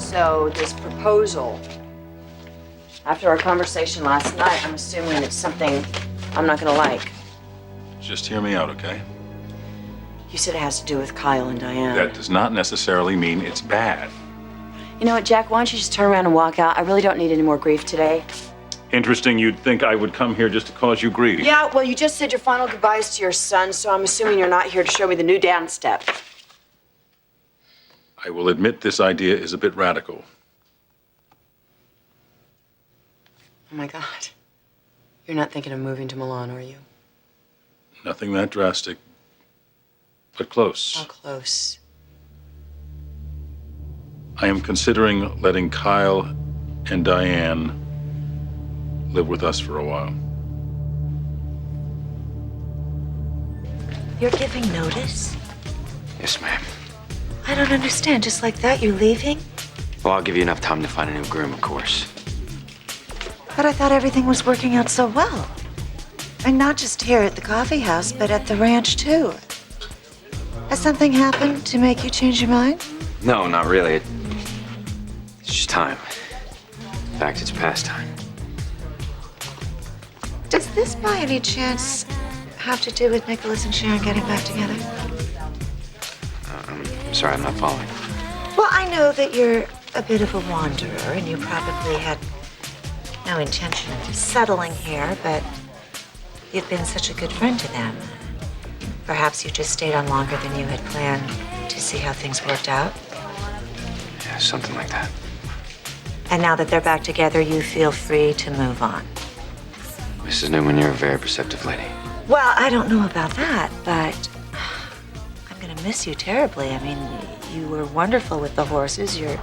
So this proposal, after our conversation last night, I'm assuming it's something I'm not gonna like. Just hear me out, okay? You said it has to do with Kyle and Diane. That does not necessarily mean it's bad. You know what, Jack, why don't you just turn around and walk out? I really don't need any more grief today. Interesting you'd think I would come here just to cause you grief. Yeah, well, you just said your final goodbyes to your son, so I'm assuming you're not here to show me the new dance step. I will admit this idea is a bit radical. Oh my God. You're not thinking of moving to Milan, are you? Nothing that drastic, but close. How close? I am considering letting Kyle and Diane live with us for a while. You're giving notice? Yes, ma'am. I don't understand. Just like that, you're leaving? Well, I'll give you enough time to find a new groom, of course. But I thought everything was working out so well. And not just here at the coffee house, but at the ranch, too. Has something happened to make you change your mind? No, not really. It's just time. In fact, it's past time. Does this by any chance have to do with Nicholas and Sharon getting back together? I'm sorry, I'm not following. Well, I know that you're a bit of a wanderer, and you probably had no intention of settling here, but you've been such a good friend to them. Perhaps you just stayed on longer than you had planned to see how things worked out. Yeah, something like that. And now that they're back together, you feel free to move on. Mrs. Newman, you're a very perceptive lady. Well, I don't know about that, but I'm gonna miss you terribly. I mean, you were wonderful with the horses. You're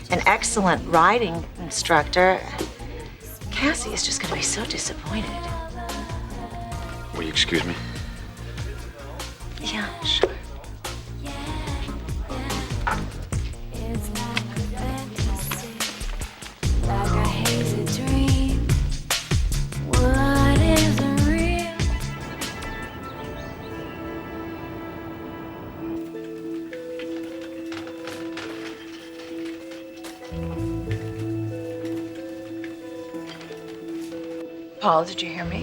an excellent riding instructor. Cassie is just gonna be so disappointed. Will you excuse me? Yeah. Sure. Paul, did you hear me?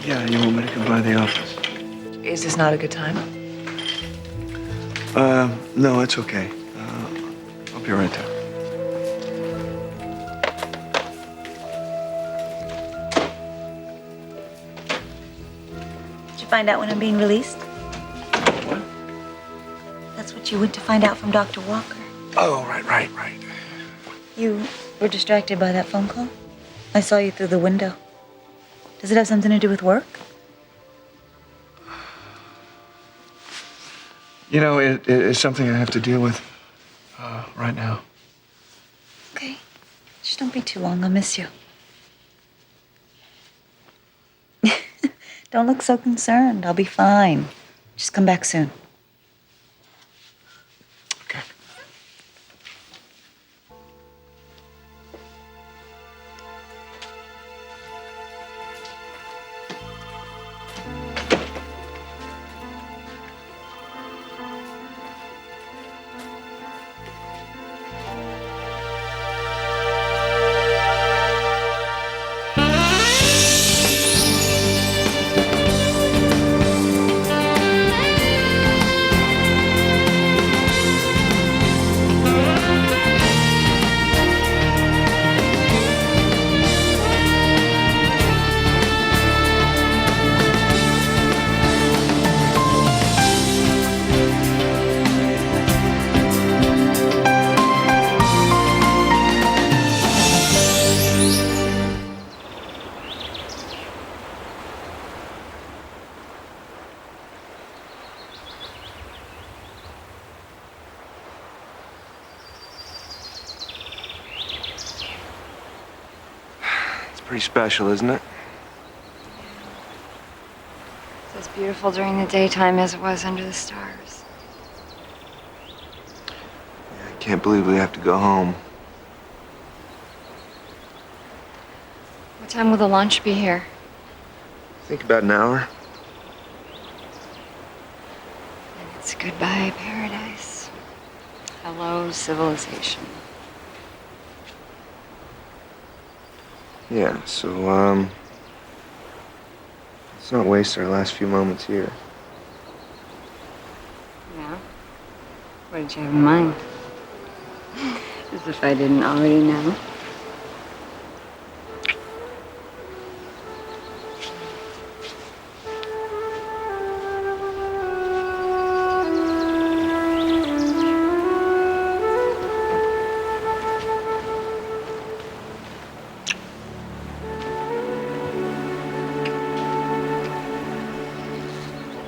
Yeah, you want me to come by the office? Is this not a good time? No, it's okay. I'll be right there. Did you find out when I'm being released? What? That's what you went to find out from Dr. Walker. Oh, right. You were distracted by that phone call? I saw you through the window. Does it have something to do with work? You know, it's something I have to deal with right now. Okay. Just don't be too long. I'll miss you. Don't look so concerned. I'll be fine. Just come back soon. Okay. Pretty special, isn't it? It's as beautiful during the daytime as it was under the stars. I can't believe we have to go home. What time will the launch be here? I think about an hour. And it's goodbye, paradise. Hello, civilization. Yeah, so, let's not waste our last few moments here. Yeah? What did you have in mind? As if I didn't already know.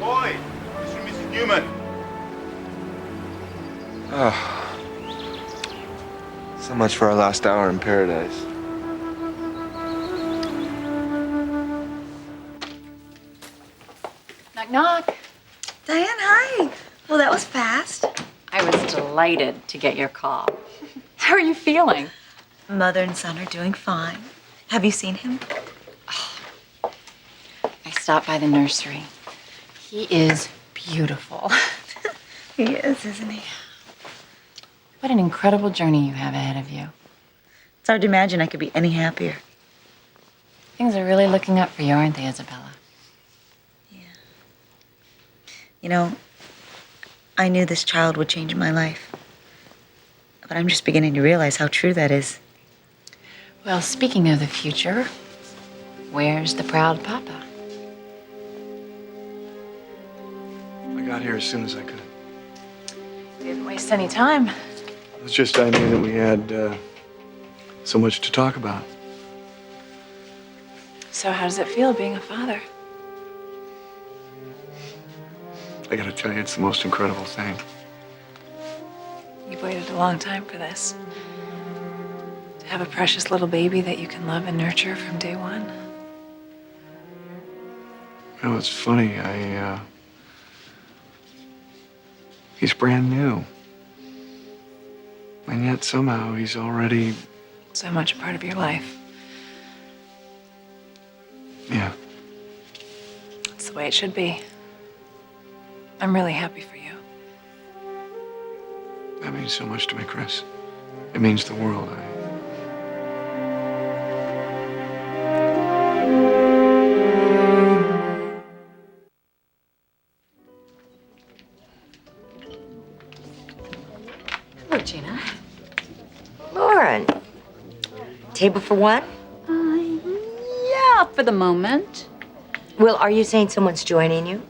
Boy, Mr. and Mrs. Newman. Oh. So much for our last hour in paradise. Knock, knock. Diane, hi. Well, that was fast. I was delighted to get your call. How are you feeling? Mother and son are doing fine. Have you seen him? I stopped by the nursery. He is beautiful. He is, isn't he? What an incredible journey you have ahead of you. It's hard to imagine I could be any happier. Things are really looking up for you, aren't they, Isabella? You know, I knew this child would change my life. But I'm just beginning to realize how true that is. Well, speaking of the future, where's the proud papa? I got here as soon as I could. You didn't waste any time. It's just I knew that we had so much to talk about. So how does it feel being a father? I gotta tell you, it's the most incredible thing. You've waited a long time for this. To have a precious little baby that you can love and nurture from day one. You know, it's funny, he's brand new. And yet somehow he's already, So much a part of your life. yeah. It's the way it should be. I'm really happy for you. That means so much to me, Chris. It means the world. Hello, Gina. Lauren. Table for one? Yeah, for the moment. Well, are you saying someone's joining you?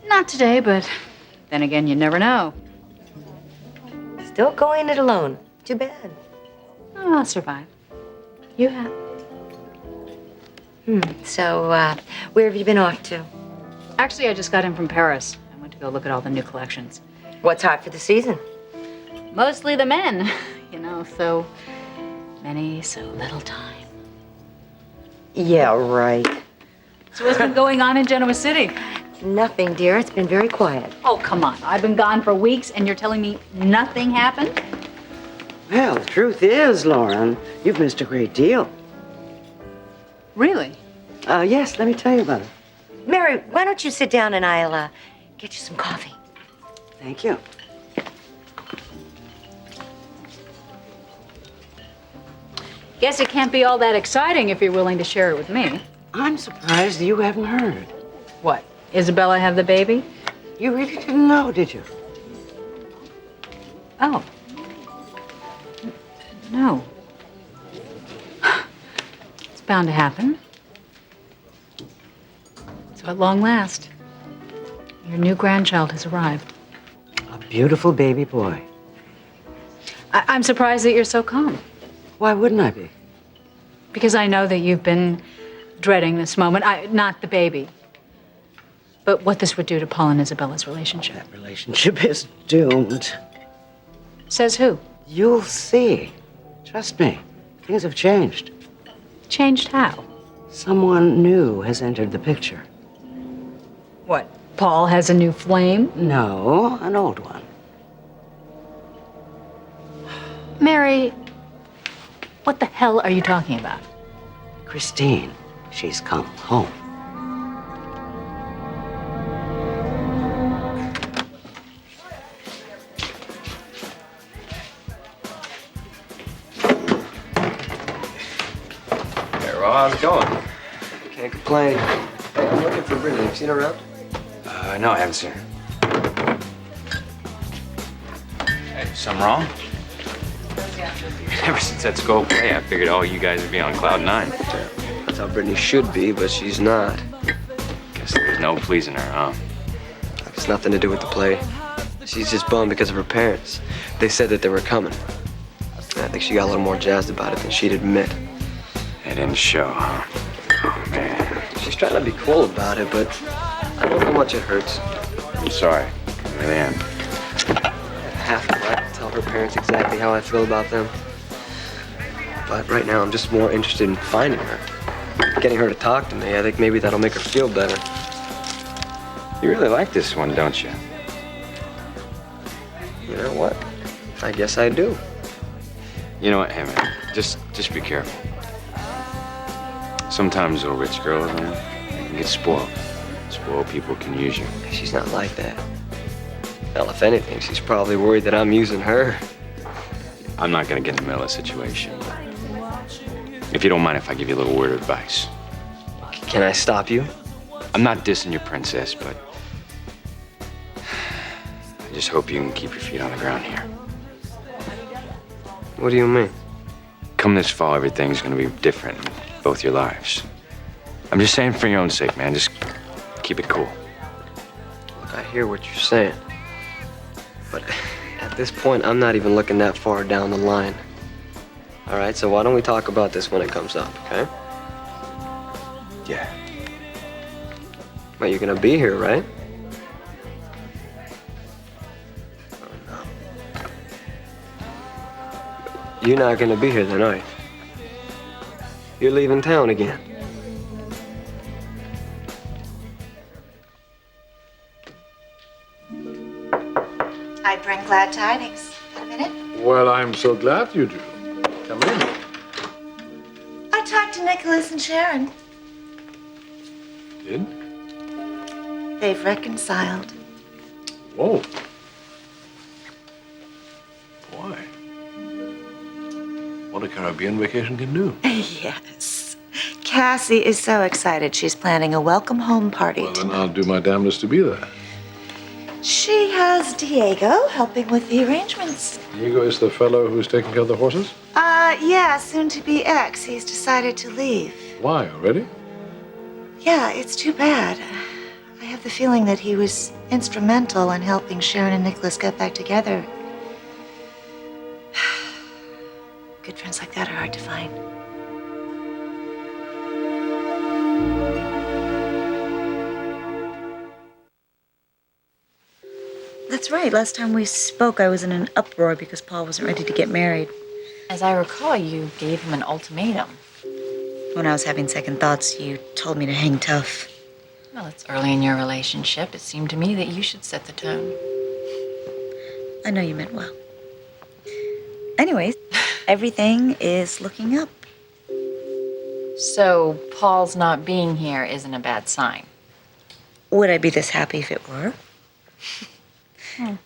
Not today, but then again, you never know. Still going it alone. Too bad. Oh, I'll survive. You have. So, where have you been off to? Actually, I just got in from Paris. I went to go look at all the new collections. What's hot for the season? Mostly the men, you know, so many, so little time. Yeah, right. So what's been going on in Genoa City? Nothing, dear. It's been very quiet. Oh, come on. I've been gone for weeks and you're telling me nothing happened? Well, the truth is, Lauren, you've missed a great deal. Really? Yes, let me tell you about it. Mary, why don't you sit down and I'll get you some coffee. Thank you. Guess it can't be all that exciting if you're willing to share it with me. I'm surprised you haven't heard. What? Isabella have the baby? You really didn't know, did you? Oh. No. It's bound to happen. So at long last, your new grandchild has arrived. A beautiful baby boy. I'm surprised that you're so calm. Why wouldn't I be? Because I know that you've been dreading this moment. Not the baby, but what this would do to Paul and Isabella's relationship. That relationship is doomed. Says who? You'll see. Trust me, things have changed. Changed how? Someone new has entered the picture. What? Paul has a new flame? No, an old one. Mary, what the hell are you talking about? Christine, she's come home. Well, how's it going? Can't complain. Hey, I'm looking for Brittany. Have you seen her around? No, I haven't seen her. Hey, something wrong? Ever since that skull play, I figured all you guys would be on cloud nine. That's how Brittany should be, but she's not. Guess there's no pleasing her, huh? It's nothing to do with the play. She's just bummed because of her parents. They said that they were coming. I think she got a little more jazzed about it than she'd admit. It didn't show, huh? Oh, man. She's trying to be cool about it, but I don't know how much it hurts. I'm sorry. I really am. Half the right to tell her parents exactly how I feel about them. But right now, I'm just more interested in finding her. Getting her to talk to me. I think maybe that'll make her feel better. You really like this one, don't you? You know what? I guess I do. You know what, hey, man, just be careful. Sometimes little rich girls, man, they can get spoiled. Spoiled people can use you. She's not like that. Hell, if anything, she's probably worried that I'm using her. I'm not gonna get in the middle of the situation. If you don't mind if I give you a little word of advice. Can I stop you? I'm not dissing your princess, but I just hope you can keep your feet on the ground here. What do you mean? Come this fall, everything's gonna be different in both your lives. I'm just saying for your own sake, man, just keep it cool. Look, I hear what you're saying. But at this point, I'm not even looking that far down the line. All right, so why don't we talk about this when it comes up, okay? Yeah. Well, you're gonna be here, right? You're not gonna be here then, are you? You're leaving town again. I bring glad tidings. A minute. Well, I'm so glad you do. Come in. I talked to Nicholas and Sharon. Did? They've reconciled. Whoa. Boy. What a Caribbean vacation can do. Yes. Cassie is so excited. She's planning a welcome home party Well, then tonight. I'll do my damnedest to be there. She has Diego helping with the arrangements. Diego is the fellow who's taking care of the horses? Yeah, soon to be ex. He's decided to leave. Why, already? Yeah, it's too bad. I have the feeling that he was instrumental in helping Sharon and Nicholas get back together. Good friends like that are hard to find. That's right. Last time we spoke, I was in an uproar because Paul wasn't ready to get married. As I recall, you gave him an ultimatum. When I was having second thoughts, you told me to hang tough. Well, it's early in your relationship. It seemed to me that you should set the tone. I know you meant well. Anyways, everything is looking up. So, Paul's not being here isn't a bad sign. Would I be this happy if it were?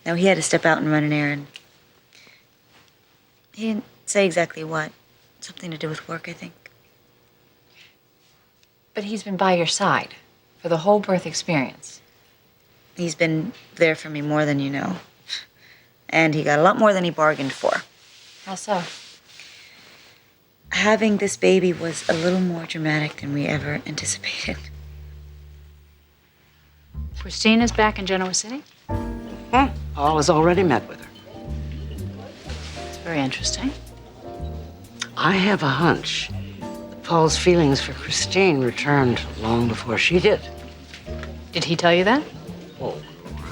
No, he had to step out and run an errand. He didn't say exactly what. Something to do with work, I think. But he's been by your side for the whole birth experience. He's been there for me more than you know. And he got a lot more than he bargained for. How so? Having this baby was a little more dramatic than we ever anticipated. Christine is back in Genoa City? Paul has already met with her. It's very interesting. I have a hunch that Paul's feelings for Christine returned long before she did. Did he tell you that? Oh,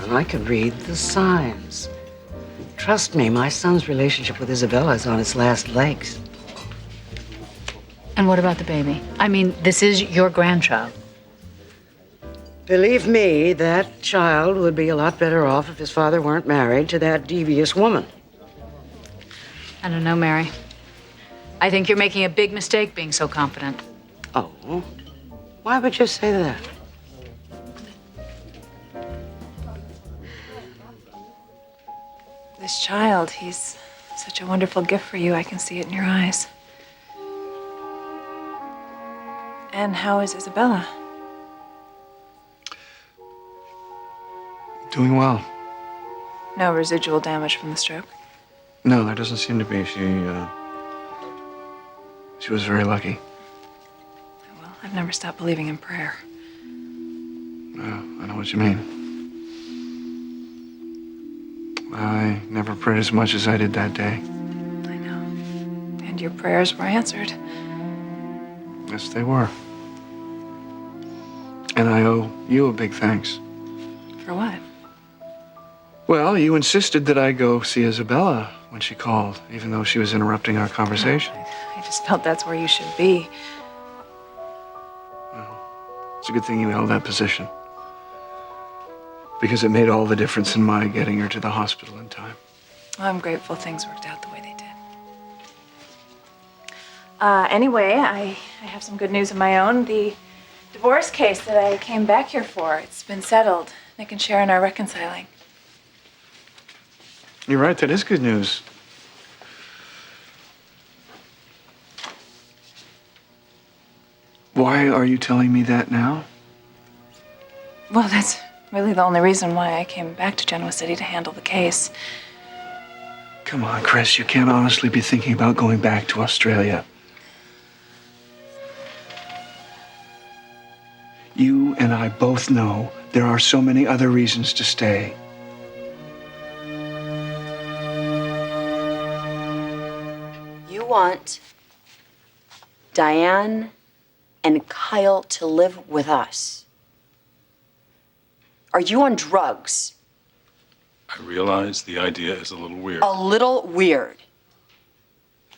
and I could read the signs. Trust me, my son's relationship with Isabella is on its last legs. And what about the baby? I mean, this is your grandchild. Believe me, that child would be a lot better off if his father weren't married to that devious woman. I don't know, Mary. I think you're making a big mistake being so confident. Oh, why would you say that? This child, he's such a wonderful gift for you. I can see it in your eyes. And how is Isabella? Doing well. No residual damage from the stroke? No, there doesn't seem to be. She was very lucky. Well, I've never stopped believing in prayer. I know what you mean. I never prayed as much as I did that day. I know. And your prayers were answered. Yes, they were. And I owe you a big thanks. For what? Well, you insisted that I go see Isabella when she called, even though she was interrupting our conversation. I just felt that's where you should be. It's a good thing you held that position. Because it made all the difference in my getting her to the hospital in time. Well, I'm grateful things worked out the way they did. Anyway, I have some good news of my own. The divorce case that I came back here for, it's been settled. Nick and Sharon are reconciling. You're right, that is good news. Why are you telling me that now? Well, that's really the only reason why I came back to Genoa City to handle the case. Come on, Chris, you can't honestly be thinking about going back to Australia. You and I both know there are so many other reasons to stay. You want Diane and Kyle to live with us. Are you on drugs? I realize the idea is a little weird. A little weird.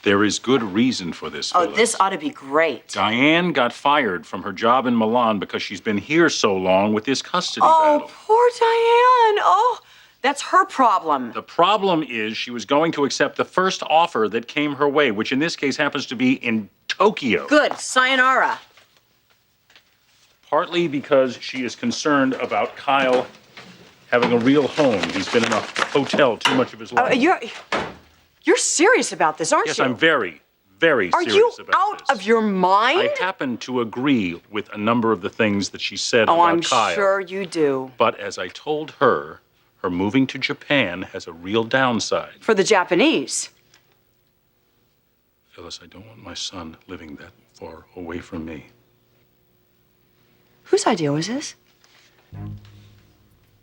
There is good reason for this, Oh, Phyllis. this ought to be great. Diane got fired from her job in Milan because she's been here so long with this custody Oh, battle. poor Diane. Oh, that's her problem. The problem is she was going to accept the first offer that came her way, which in this case happens to be in Tokyo. Good. Sayonara. Partly because she is concerned about Kyle having a real home. He's been in a hotel too much of his life. You're serious about this, aren't Yes, you? I'm very, very Are you serious about out this. of your mind? I happen to agree with a number of the things that she said Oh, about I'm Kyle. sure you do. But as I told her, her moving to Japan has a real downside. For the Japanese. Phyllis, I don't want my son living that far away from me. Whose idea was this?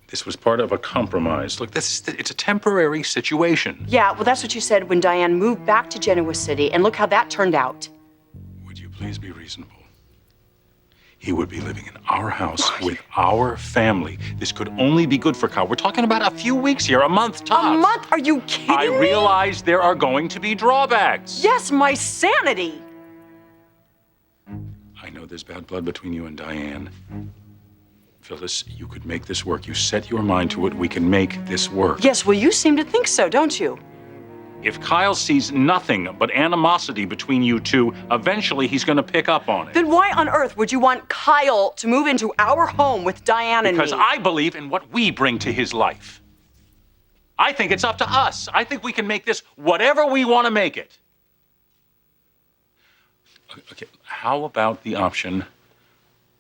This was part of a compromise. Look, it's a temporary situation. Yeah, well, that's what you said when Diane moved back to Genoa City, and look how that turned out. Would you please be reasonable? He would be living in our house with our family. This could only be good for Kyle. We're talking about a few weeks here, a month tops. A month? Are you kidding I me? realize there are going to be drawbacks. Yes, my sanity. I know there's bad blood between you and Diane. Phyllis, you could make this work. You set your mind to it. We can make this work. Yes, well, you seem to think so, don't you? If Kyle sees nothing but animosity between you two, eventually he's going to pick up on it. Then why on earth would you want Kyle to move into our home with Diane and me? Because I believe in what we bring to his life. I think it's up to us. I think we can make this whatever we want to make it. Okay, how about the option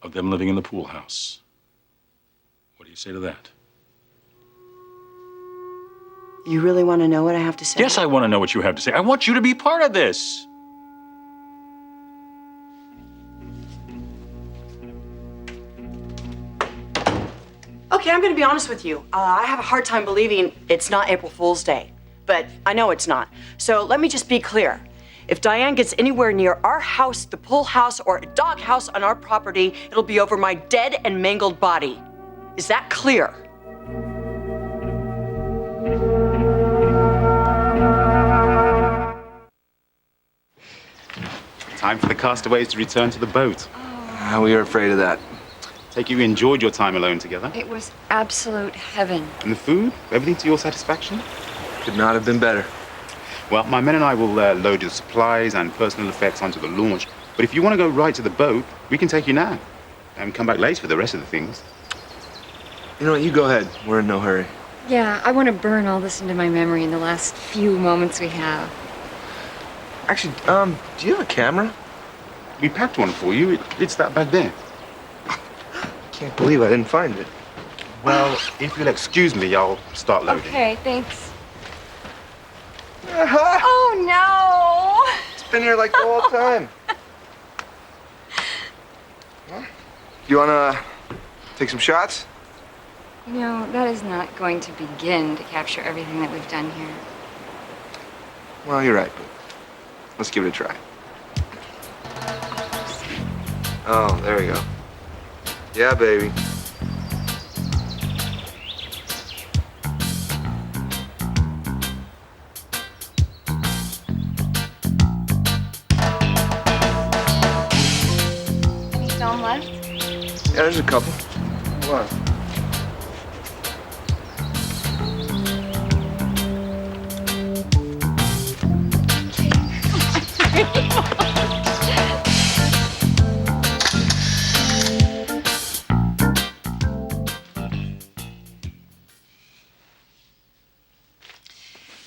of them living in the pool house? What do you say to that? You really want to know what I have to say? Yes, I want to know what you have to say. I want you to be part of this. Okay, I'm going to be honest with you. I have a hard time believing it's not April Fool's Day, but I know it's not. So let me just be clear. If Diane gets anywhere near our house, the pool house, or a dog house on our property, it'll be over my dead and mangled body. Is that clear? Time for the castaways to return to the boat. We were afraid of that. Take you enjoyed your time alone together. It was absolute heaven. And the food? Everything to your satisfaction? Could not have been better. Well, my men and I will load your supplies and personal effects onto the launch. But if you want to go right to the boat, we can take you now. And come back later for the rest of the things. You know what, you go ahead. We're in no hurry. Yeah, I want to burn all this into my memory in the last few moments we have. Actually, do you have a camera? We packed one for you. It's that bag there. Can't believe I didn't find it. Well, if you'll excuse me, I'll start loading. Okay, thanks. Uh-huh. Oh, It's been here like the whole time. Huh? You wanna take some shots? no. You know, that is not going to begin to capture everything that we've done here. Well, you're right, but let's give it a try. Oh, there we go. Yeah, baby. Any film left? Yeah, there's a couple. Hold on.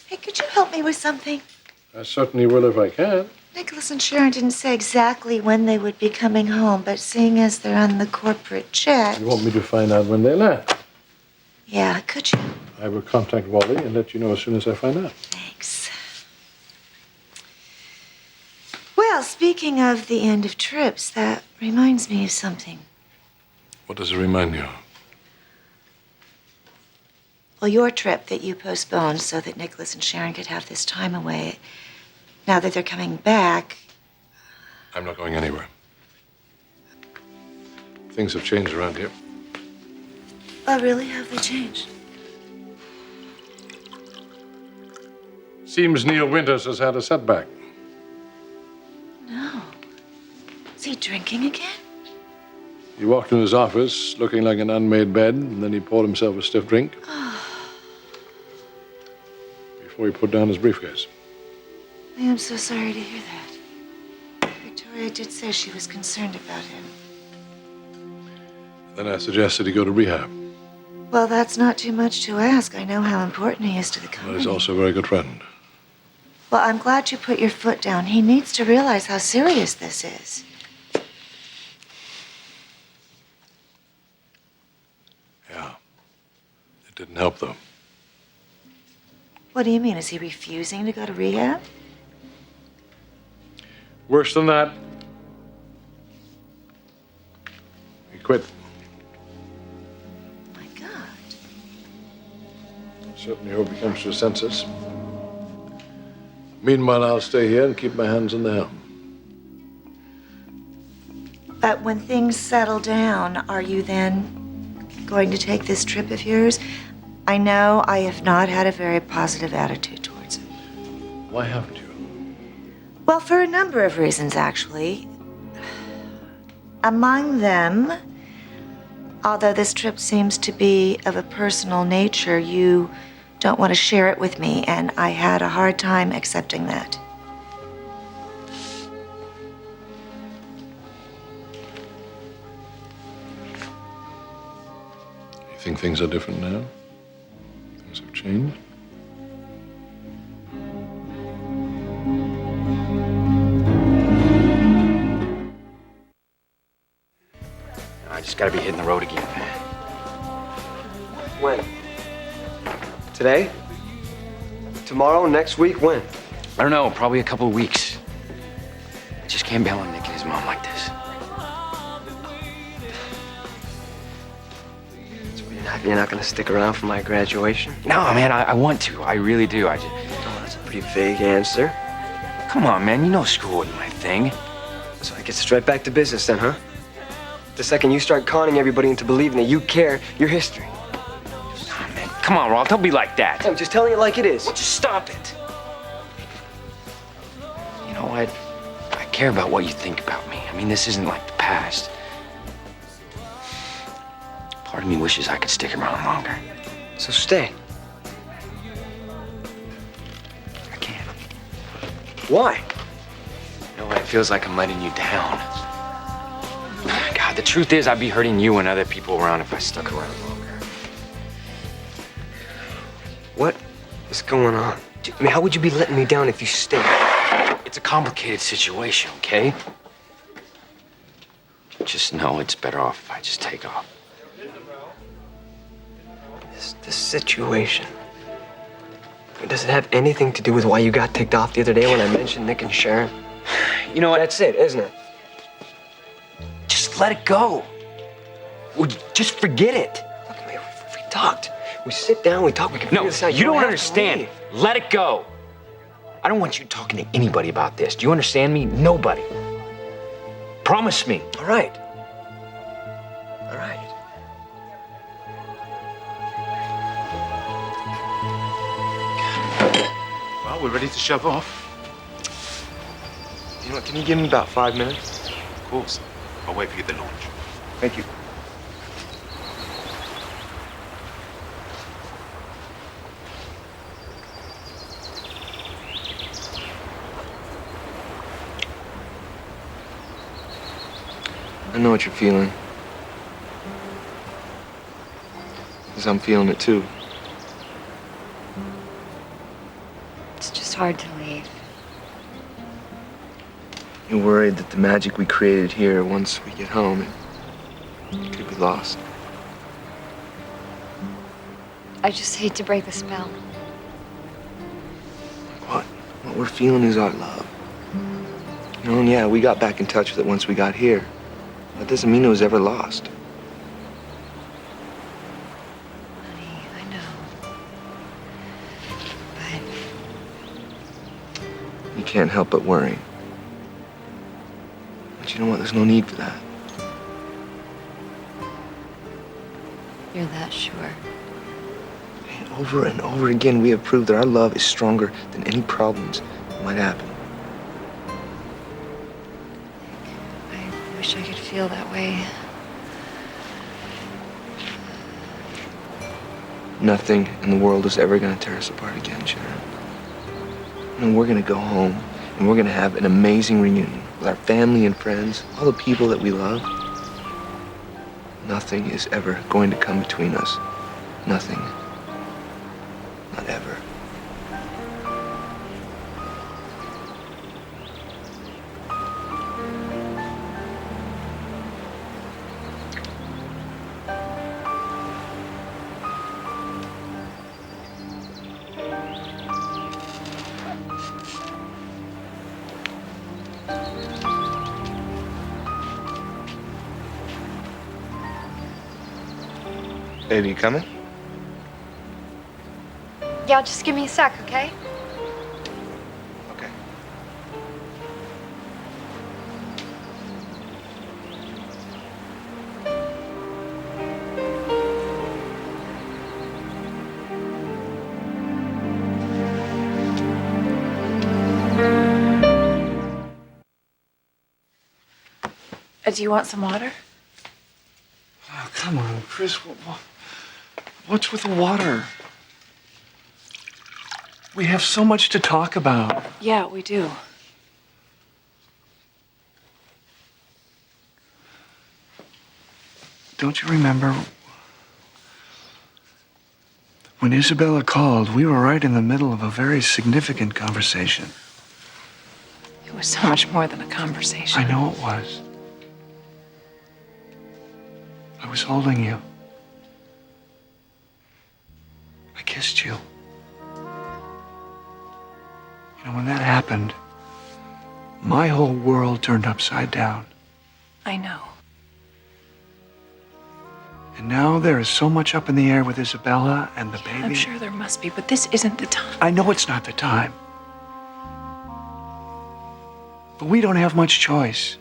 Hey, could you help me with something? I certainly will if I can. Nicholas and Sharon didn't say exactly when they would be coming home, but seeing as they're on the corporate jet. You want me to find out when they land? Yeah, could you? I will contact Wally and let you know as soon as I find out. Thanks. Well, speaking of the end of trips, that reminds me of something. What does it remind you of? Well, your trip that you postponed so that Nicholas and Sharon could have this time away. Now that they're coming back, I'm not going anywhere. Things have changed around here. oh, really? Have they changed? Seems Neil Winters has had a setback. No. Is he drinking again? He walked in his office looking like an unmade bed, and then he poured himself a stiff drink before he put down his briefcase. I am so sorry to hear that. Victoria did say she was concerned about him. Then I suggested he go to rehab. Well, that's not too much to ask. I know how important he is to the But company. he's also a very good friend. Well, I'm glad you put your foot down. He needs to realize how serious this is. Yeah. It didn't help, though. What do you mean? Is he refusing to go to rehab? Worse than that. He quit. My God. Certainly hope he comes to his senses. Meanwhile, I'll stay here and keep my hands on the helm. But when things settle down, are you then going to take this trip of yours? I know I have not had a very positive attitude towards it. Why haven't you? Well, for a number of reasons, actually. Among them, although this trip seems to be of a personal nature, you don't want to share it with me, and I had a hard time accepting that. You think things are different now? Things have changed? I just gotta be hitting the road again, man. When? Today? Tomorrow? Next week? When? I don't know, probably a couple of weeks. I just can't bail on Nick and his mom like this. So you're not gonna stick around for my graduation? No, man, I want to. I really do. I just... Oh, that's a pretty vague answer. Come on, man. You know school isn't my thing. So I guess straight back to business then, huh? The second you start conning everybody into believing that you care, you're history. Oh, man. Come on, Rolf. Don't be like that. I'm just telling it like it is. Well, just stop it. You know what? I care about what you think about me. I mean, this isn't like the past. Part of me wishes I could stick around longer. So stay. I can't. Why? You know what? It feels like I'm letting you down. God, the truth is I'd be hurting you and other people around if I stuck around longer. What is going on? I mean, how would you be letting me down if you stayed? It's a complicated situation, okay? just know it's better off if I just take off. This situation. Does it have anything to do with why you got ticked off the other day when I mentioned Nick and Sharon? You know what? That's it, isn't it? Just let it go. Just forget it. Look, man, we talked. We sit down, we talk, we can figure No, this out. you don't have to understand. leave. Let it go. I don't want you talking to anybody about this. Do you understand me? Nobody. Promise me. All right. All right. Well, we're ready to shove off. You know what, can you give me about 5 minutes? Of course. I'll wait for you at the launch. Thank you. I know what you're feeling. Because I'm feeling it too. It's just hard to leave. You're worried that the magic we created here, once we get home, it could be lost. I just hate to break the spell. What we're feeling is our love. You know, and yeah, we got back in touch with it once we got here. That doesn't mean it was ever lost. Honey, I know. But You can't help but worry. But you know what? There's no need for that. you're that sure. And over and over again, we have proved that our love is stronger than any problems that might happen. I wish I could feel that way. Nothing in the world is ever going to tear us apart again, Sharon. And we're going to go home, and we're going to have an amazing reunion with our family and friends, all the people that we love. Nothing is ever going to come between us. Nothing. Not ever. Baby, you coming? Yeah, just give me a sec, okay? Okay. Do you want some water? Oh, come on, Chris. What's with the water? We have so much to talk about. Yeah, we do. Don't you remember when Isabella called? We were right in the middle of a very significant conversation. It was so much more than a conversation. I know it was. I was holding you. I kissed you. You know, when that happened, my whole world turned upside down. I know. And now there is so much up in the air with Isabella and the baby. I'm sure there must be, but this isn't the time. I know it's not the time. But we don't have much choice.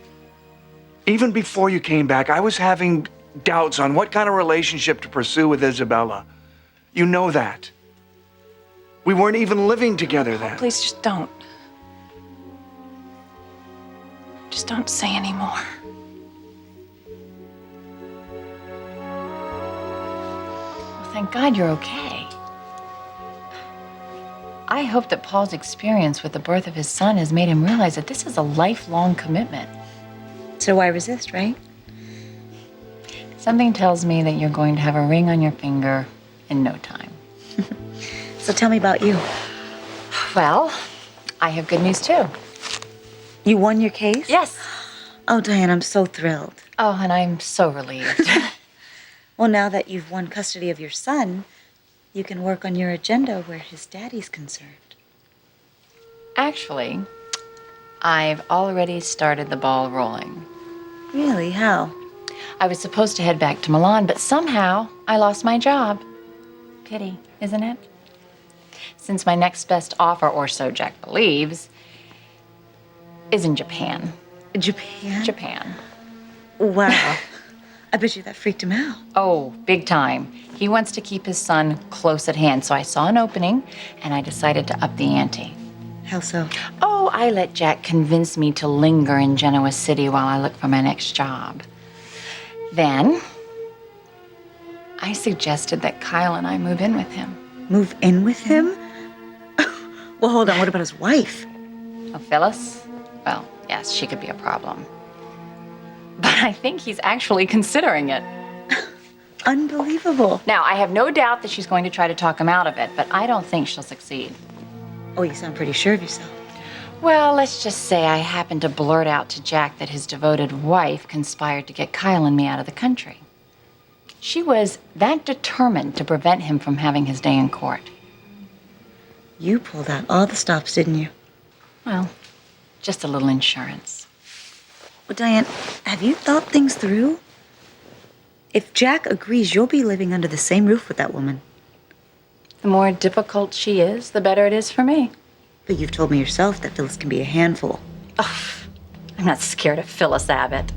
Even before you came back, I was having doubts on what kind of relationship to pursue with Isabella. You know that. We weren't even living together then. Please just don't. Just don't say any more. Well, thank God you're okay. I hope that Paul's experience with the birth of his son has made him realize that this is a lifelong commitment. So why resist, right? Something tells me that you're going to have a ring on your finger in no time. So tell me about you. Well, I have good news too. You won your case? Yes. Oh, Diane, I'm so thrilled. Oh, and I'm so relieved. Well, now that you've won custody of your son, you can work on your agenda where his daddy's concerned. Actually, I've already started the ball rolling. Really? How? I was supposed to head back to Milan, but somehow I lost my job. Pity, isn't it? Since my next best offer, or so Jack believes, is in Japan. Japan? Japan. Wow. I bet you that freaked him out. Oh, big time. He wants to keep his son close at hand, so I saw an opening and I decided to up the ante. How so? Oh, I let Jack convince me to linger in Genoa City while I look for my next job. Then, I suggested that Kyle and I move in with him. Move in with him? Well, hold on. What about his wife? Oh, Phyllis? Well, yes, she could be a problem. But I think he's actually considering it. Unbelievable. Now, I have no doubt that she's going to try to talk him out of it, but I don't think she'll succeed. Oh, you sound pretty sure of yourself. Well, let's just say I happened to blurt out to Jack that his devoted wife conspired to get Kyle and me out of the country. She was that determined to prevent him from having his day in court. You pulled out all the stops, didn't you? Well, just a little insurance. Well, Diane, have you thought things through? If Jack agrees, you'll be living under the same roof with that woman. The more difficult she is, the better it is for me. But you've told me yourself that Phyllis can be a handful. Oh, I'm not scared of Phyllis Abbott.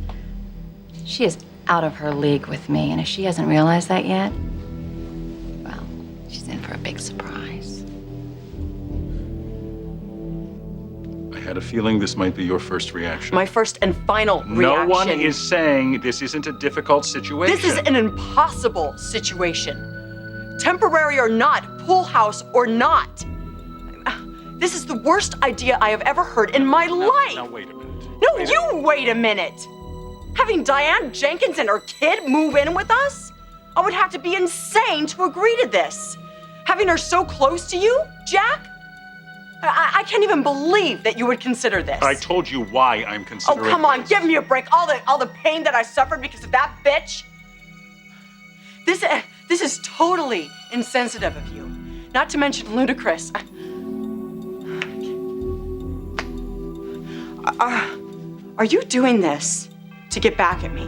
She is out of her league with me, and if she hasn't realized that yet, well, she's in for a big surprise. I had a feeling this might be your first reaction. My first and final reaction. No one is saying this isn't a difficult situation. This is an impossible situation. Temporary or not, pool house or not. This is the worst idea I have ever heard in my life. Now, wait a minute. No, you wait a minute. Having Diane Jenkins and her kid move in with us? I would have to be insane to agree to this. Having her so close to you, Jack? I can't even believe that you would consider this. I told you why I'm considering Oh, come on, this. give me a break. All the pain that I suffered because of that bitch. This is totally insensitive of you. Not to mention ludicrous. Are you doing this to get back at me?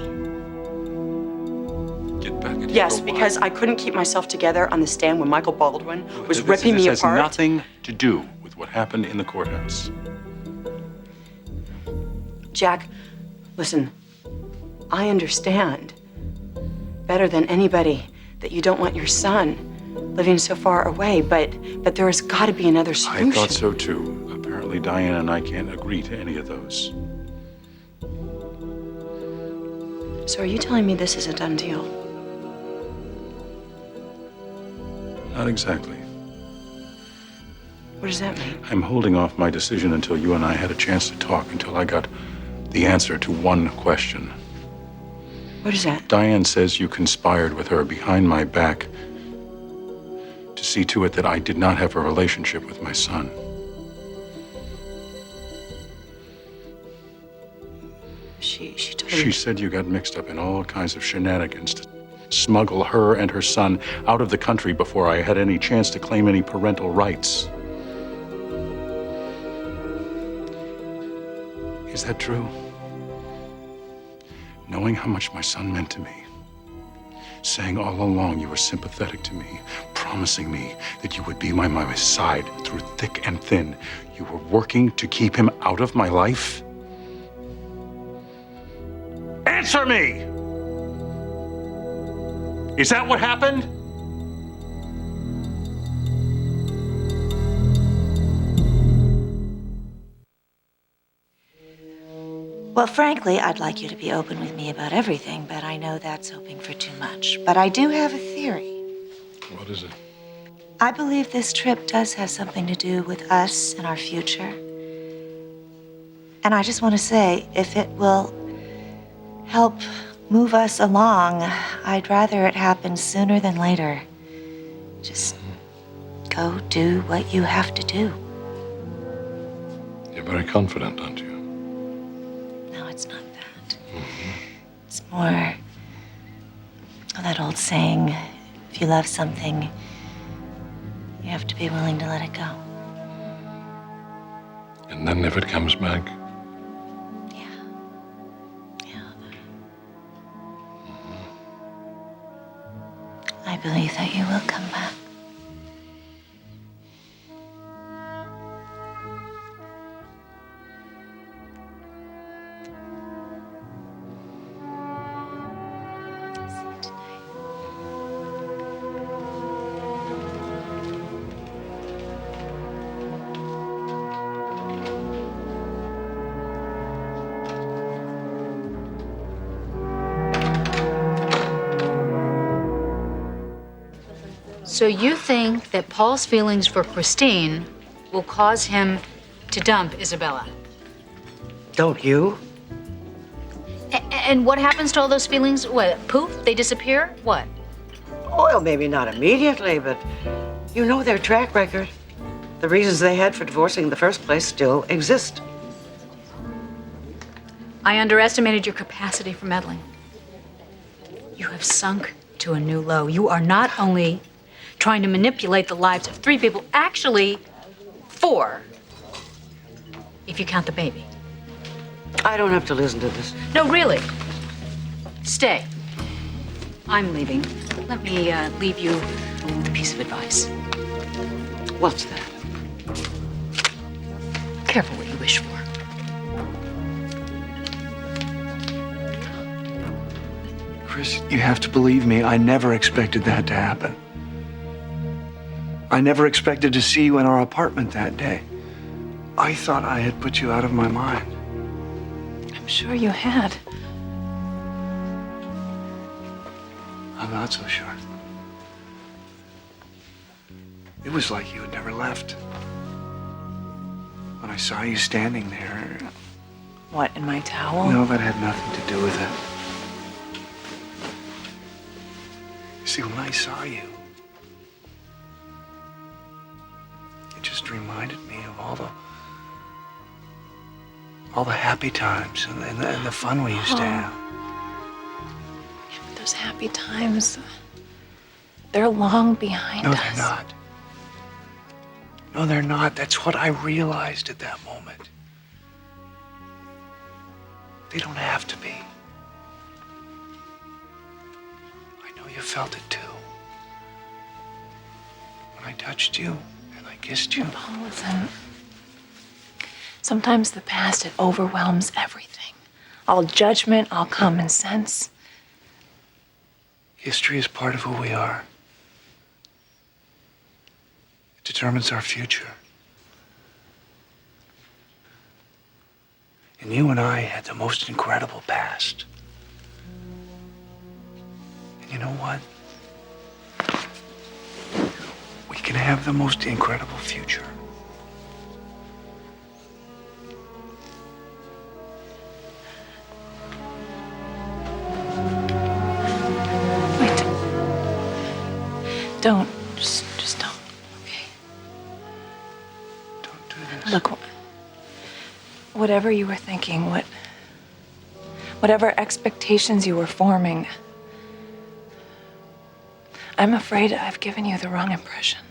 Get back at you Yes, for what? because I couldn't keep myself together on the stand when Michael Baldwin was This ripping me has apart. nothing to do with what happened in the courthouse. Jack, listen, I understand better than anybody that you don't want your son living so far away, but there has got to be another solution. I thought so too. Apparently, Diane and I can't agree to any of those. So are you telling me this is a done deal? Not exactly. What does that mean? I'm holding off my decision until you and I had a chance to talk, until I got the answer to one question. What is that? Diane says you conspired with her behind my back to see to it that I did not have a relationship with my son. She told She me. said you got mixed up in all kinds of shenanigans to smuggle her and her son out of the country before I had any chance to claim any parental rights. Is that true? Knowing how much my son meant to me, saying all along you were sympathetic to me, promising me that you would be by my side through thick and thin, you were working to keep him out of my life? Answer me! Is that what happened? Well, frankly, I'd like you to be open with me about everything, but I know that's hoping for too much. But I do have a theory. What is it? I believe this trip does have something to do with us and our future. And I just want to say, if it will help move us along, I'd rather it happen sooner than later. Just go do what you have to do. You're very confident, aren't you? No, it's not that. Or that old saying, if you love something, you have to be willing to let it go. And then if it comes back, I believe that you will come back. So you think that Paul's feelings for Christine will cause him to dump Isabella? Don't you? And what happens to all those feelings? What, poof, they disappear? What? Well, maybe not immediately, but you know their track record. The reasons they had for divorcing in the first place still exist. I underestimated your capacity for meddling. You have sunk to a new low. You are not only trying to manipulate the lives of 3 people, actually 4, if you count the baby. I don't have to listen to this. No, really. Stay. I'm leaving. Let me leave you with a piece of advice. What's that? Careful what you wish for. Chris, you have to believe me. I never expected that to happen. I never expected to see you in our apartment that day. I thought I had put you out of my mind. I'm sure you had. I'm not so sure. It was like you had never left. When I saw you standing there. What, in my towel? No, that had nothing to do with it. You see, when I saw you, it just reminded me of all the happy times and the fun we used to have. Yeah, but those happy times, they're long behind us. No, they're not. No, they're not. That's what I realized at that moment. They don't have to be. I know you felt it too. When I touched you and I kissed you. Paul, listen. Sometimes the past, it overwhelms everything. All judgment, all common sense. History is part of who we are. It determines our future. And you and I had the most incredible past. And you know what? We can have the most incredible future. Don't. Just don't. Okay? Don't do this. Look, whatever you were thinking, whatever expectations you were forming, I'm afraid I've given you the wrong impression.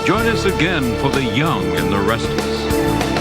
Join us again for The Young and the Restless.